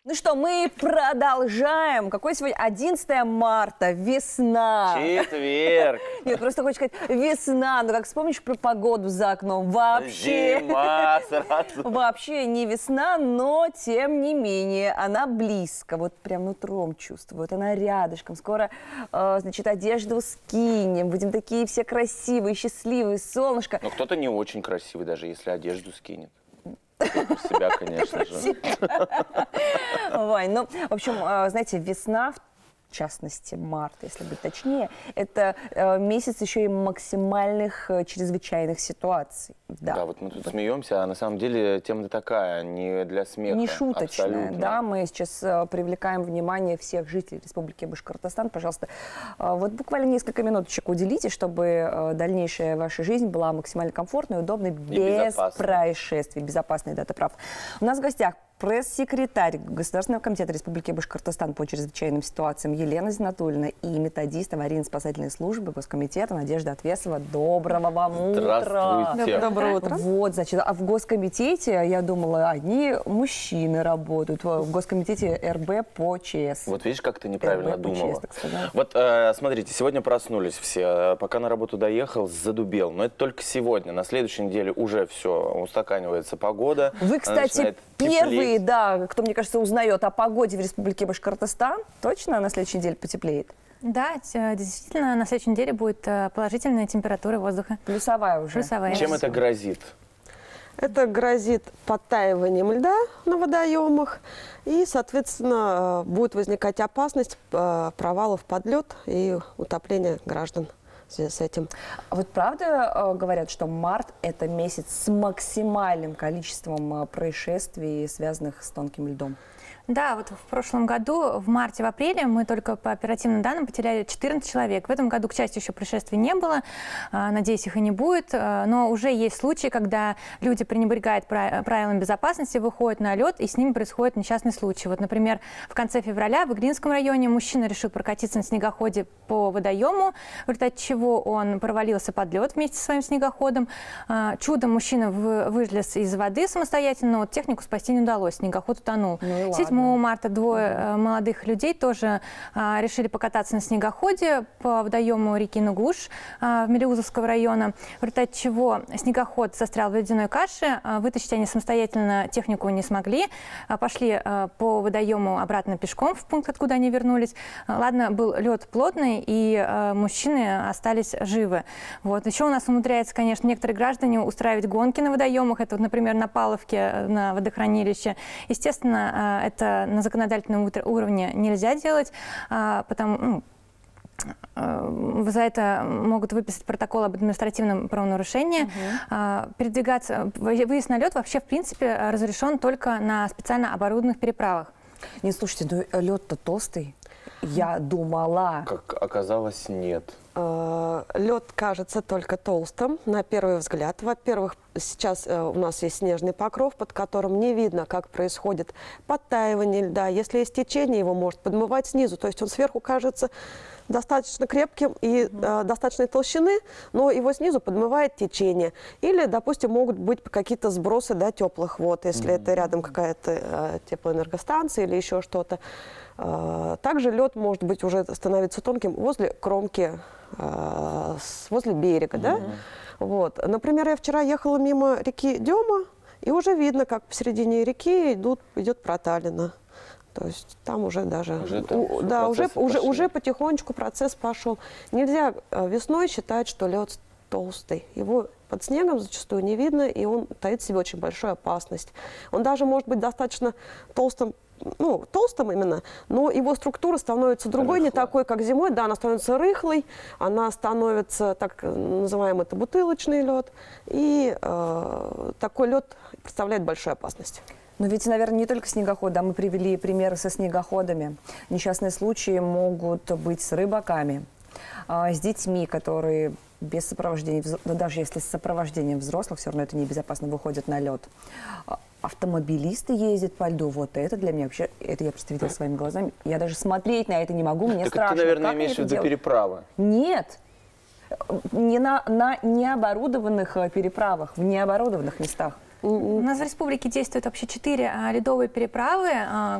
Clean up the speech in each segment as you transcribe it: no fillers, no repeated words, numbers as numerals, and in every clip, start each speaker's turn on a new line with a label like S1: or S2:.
S1: Ну что, мы продолжаем. Какой сегодня? 11 марта, весна.
S2: Четверг.
S1: Нет, просто хочу сказать, весна. Ну, как вспомнишь про погоду за окном, вообще...
S2: Зима сразу.
S1: Вообще не весна, но тем не менее она близко. Вот прям нутром чувствую. Вот она рядышком. Скоро, значит, одежду скинем. Будем такие все красивые, счастливые, солнышко.
S2: Но кто-то не очень красивый, даже если одежду скинет. Себя, конечно же.
S1: Вань, ну, в общем, знаете, весна, в частности, март, если быть точнее, это месяц еще и максимальных чрезвычайных ситуаций.
S2: Да, вот мы тут смеемся, а на самом деле тема такая, не для смеха.
S1: Не шуточная,
S2: абсолютно.
S1: да, мы сейчас привлекаем внимание всех жителей Республики Башкортостан. Пожалуйста, вот буквально несколько минуточек уделите, чтобы дальнейшая ваша жизнь была максимально комфортной, удобной, без происшествий, безопасной, да, ты прав. У нас в гостях пресс-секретарь Государственного комитета Республики Башкортостан по чрезвычайным ситуациям Елена Зинатульевна и методист аварийно-спасательной службы Госкомитета Надежда Отвесова. Доброго вам утра!
S2: Здравствуйте!
S1: Доброе утро! Вот, значит, а в Госкомитете, я думала, одни мужчины работают, в Госкомитете РБ по ЧС.
S2: Вот видишь, как ты неправильно
S1: РБ по
S2: думала.
S1: ЧС, так сказать.
S2: Вот смотрите, сегодня проснулись все, пока на работу доехал, задубел. Но это только сегодня. На следующей неделе уже все, устаканивается погода.
S1: Вы, кстати, первые, да, кто, мне кажется, узнает о погоде в Республике Башкортостан. Точно на следующей неделе потеплеет?
S3: Да, действительно, на следующей неделе будет положительная температура воздуха.
S1: Плюсовая уже.
S3: Плюсовая.
S2: Чем это грозит?
S4: Это грозит подтаиванием льда на водоемах, и, соответственно, будет возникать опасность провалов под лед и утопления граждан в связи с этим.
S1: Вот правда говорят, что март – это месяц с максимальным количеством происшествий, связанных с тонким льдом?
S3: Да, вот в прошлом году, в марте, в апреле, мы только по оперативным данным потеряли 14 человек. В этом году, к счастью, еще происшествий не было. Надеюсь, их и не будет. Но уже есть случаи, когда люди пренебрегают правилам безопасности, выходят на лед, и с ними происходит несчастный случай. Вот, например, в конце февраля в Иглинском районе мужчина решил прокатиться на снегоходе по водоему, в результате чего он провалился под лед вместе со своим снегоходом. Чудом мужчина вылез из воды самостоятельно, но вот технику спасти не удалось, снегоход утонул. 7 марта двое молодых людей тоже решили покататься на снегоходе по водоему реки Нугуш Мелеузовского района, в результате чего снегоход застрял в ледяной каше, вытащить они самостоятельно технику не смогли, пошли по водоему обратно пешком в пункт, откуда они вернулись. Ладно, был лед плотный, и мужчины остались живы. Вот. Еще у нас умудряются, конечно, некоторые граждане устраивать гонки на водоемах, это, вот, например, на Паловке, на водохранилище. Естественно, это на законодательном уровне нельзя делать, потому за это могут выписать протокол об административном правонарушении. Передвигаться, выезд на лед вообще, в принципе, разрешен только на специально оборудованных переправах.
S1: Не, слушайте, ну лед-то толстый. Я думала.
S2: Как оказалось, нет.
S4: Лед кажется только толстым на первый взгляд. Во-первых, сейчас у нас есть снежный покров, под которым не видно, как происходит подтаивание льда. Если есть течение, его может подмывать снизу. То есть он сверху кажется достаточно крепким и достаточной толщины, но его снизу подмывает течение. Или, допустим, могут быть какие-то сбросы, да, теплых вод, если это рядом какая-то теплоэнергостанция или еще что-то. Также лед может быть уже становится тонким возле кромки, возле берега, да? Вот. Например, я вчера ехала мимо реки Дема, и уже видно, как посередине реки идет проталина. То есть там уже даже уже потихонечку процесс пошел. Нельзя весной считать, что лед толстый. Его под снегом зачастую не видно, и он таит в себе очень большую опасность. Он даже может быть достаточно толстым, ну, толстым именно, но его структура становится другой, не такой, как зимой. Да, она становится рыхлой, она становится, так называемый, это бутылочный лед, и такой лед представляет большую опасность.
S1: Но ведь, наверное, не только снегоход, да, мы привели примеры со снегоходами. Несчастные случаи могут быть с рыбаками, с детьми, которые без сопровождения, но даже если с сопровождением взрослых, все равно это небезопасно, выходят на лед. Автомобилисты ездят по льду, вот это для меня вообще, это я просто видела своими глазами. Я даже смотреть на это не могу, мне
S2: так
S1: страшно.
S2: Ты, наверное,
S1: как
S2: имеешь в виду переправы?
S1: Нет. Не на необорудованных переправах, в необорудованных местах.
S3: У нас в республике действует вообще 4 ледовые переправы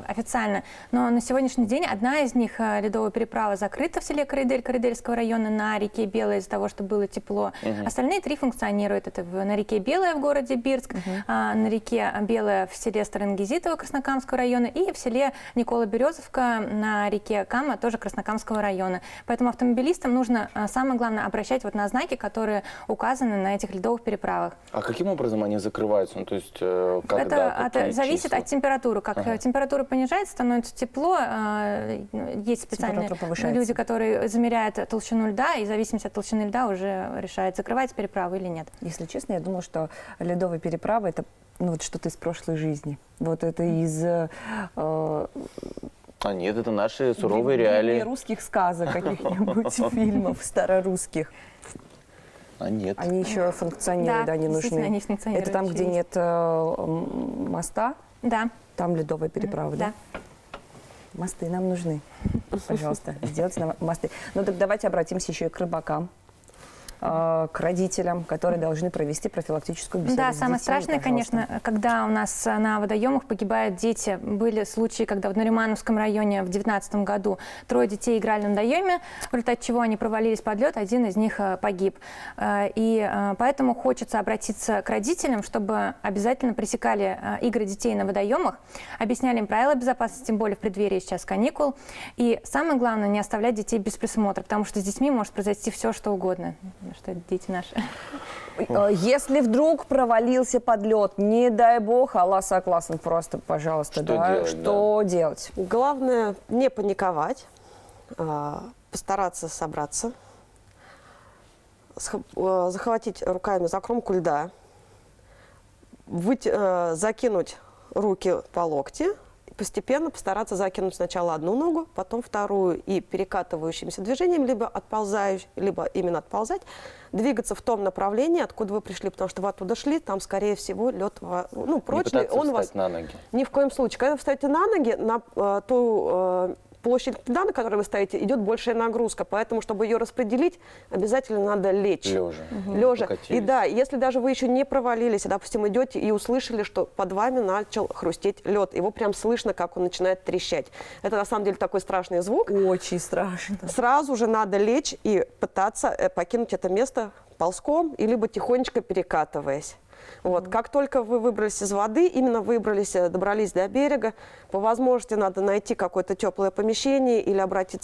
S3: официально, но на сегодняшний день одна из них, ледовая переправа, закрыта в селе Каридель Каридельского района на реке Белая из-за того, что было тепло. Остальные 3 функционируют. Это на реке Белая в городе Бирск, на реке Белая в селе Старангизитово Краснокамского района и в селе Никола-Березовка на реке Кама, тоже Краснокамского района. Поэтому автомобилистам нужно, самое главное, обращать вот на знаки, которые указаны на этих ледовых переправах.
S2: А каким образом они закрываются? Ну, то есть, когда,
S3: Это зависит от температуры. Как температура понижается, становится тепло, есть специальные люди, которые замеряют толщину льда, и в зависимости от толщины льда уже решают, закрывать переправу или нет.
S1: Если честно, я думала, что ледовые переправы — это вот что-то из прошлой жизни. Вот это из
S2: А нет, это наши суровые реалии.
S1: русских сказок, каких-нибудь фильмов старорусских.
S2: А нет.
S1: Они еще функционируют,
S3: Да,
S1: они
S3: действительно,
S1: нужны.
S3: они функционируют,
S1: Это там, где
S3: еще
S1: нет моста,
S3: Да.
S1: там ледовая переправа, да? Мосты нам нужны. Пожалуйста, сделайте нам мосты. Ну так давайте обратимся еще и к рыбакам, к родителям, которые должны провести профилактическую беседу.
S3: Да,
S1: с
S3: самое
S1: детьми,
S3: страшное,
S1: пожалуйста.
S3: конечно, когда у нас на водоемах погибают дети. Были случаи, когда в Наримановском районе в 2019 году 3 детей играли на водоеме, в результате чего они провалились под лед, один из них погиб. И поэтому хочется обратиться к родителям, чтобы обязательно пресекали игры детей на водоемах, объясняли им правила безопасности, тем более в преддверии сейчас каникул. И самое главное, не оставлять детей без присмотра, потому что с детьми может произойти все, что угодно. Что это дети наши.
S1: Если вдруг провалился под лед, не дай бог, Аллах согласен, просто, пожалуйста,
S2: Что делать,
S1: что делать?
S4: Главное не паниковать, постараться собраться, захватить руками за кромку льда, закинуть руки по локти, постепенно постараться закинуть сначала одну ногу, потом вторую, и перекатывающимся движением, либо отползающим, либо именно отползать, двигаться в том направлении, откуда вы пришли, потому что вы оттуда шли, там, скорее всего, лед прочный, он вас...
S2: на ноги.
S4: Ни в коем случае. Когда вы встаете на ноги, на ту площадь льда, на которой вы стоите, идет большая нагрузка, поэтому, чтобы ее распределить, обязательно надо лечь.
S2: Лежа.
S4: Лежа.
S2: Покатились.
S4: И да, если даже вы еще не провалились, допустим, идете и услышали, что под вами начал хрустеть лед, его прям слышно, как он начинает трещать. Это на самом деле такой страшный звук.
S1: Очень страшно.
S4: Сразу же надо лечь и пытаться покинуть это место ползком, и либо тихонечко перекатываясь. Вот. Как только вы выбрались из воды, именно выбрались, добрались до берега, по возможности надо найти какое-то теплое помещение или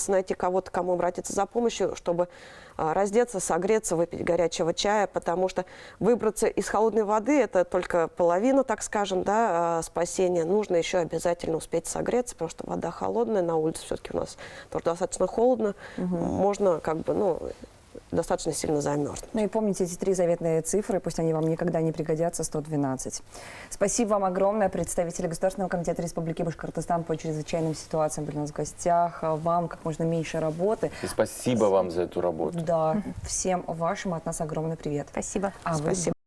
S4: найти кого-то, кому обратиться за помощью, чтобы раздеться, согреться, выпить горячего чая, потому что выбраться из холодной воды – это только половина, так скажем, да, спасения. Нужно еще обязательно успеть согреться, потому что вода холодная, на улице все-таки у нас тоже достаточно холодно, можно достаточно сильно замерзнуть.
S1: Ну и помните эти 3 заветные цифры, пусть они вам никогда не пригодятся, 112. Спасибо вам огромное. Представители Государственного комитета Республики Башкортостан по чрезвычайным ситуациям были у нас в гостях. Вам как можно меньше работы.
S2: И спасибо вам за эту работу.
S1: Да, всем вашим от нас огромный привет.
S3: Спасибо.
S1: А вы
S4: Спасибо.